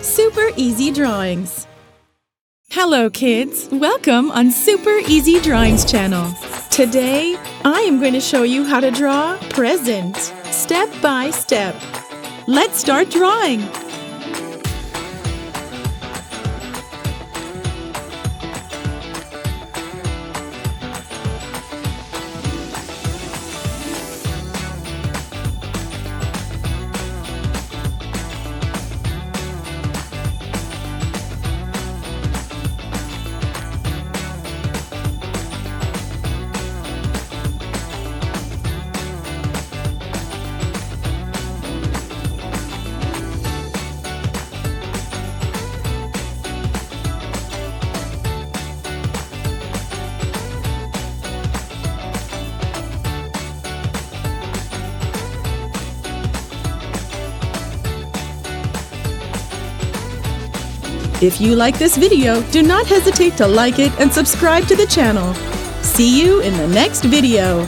Super Easy Drawings. Hello kids, welcome on Super Easy Drawings channel. Today, I am going to show you how to draw present, step by step. Let's start drawing. If you like this video, do not hesitate to like it and subscribe to the channel. See you in the next video.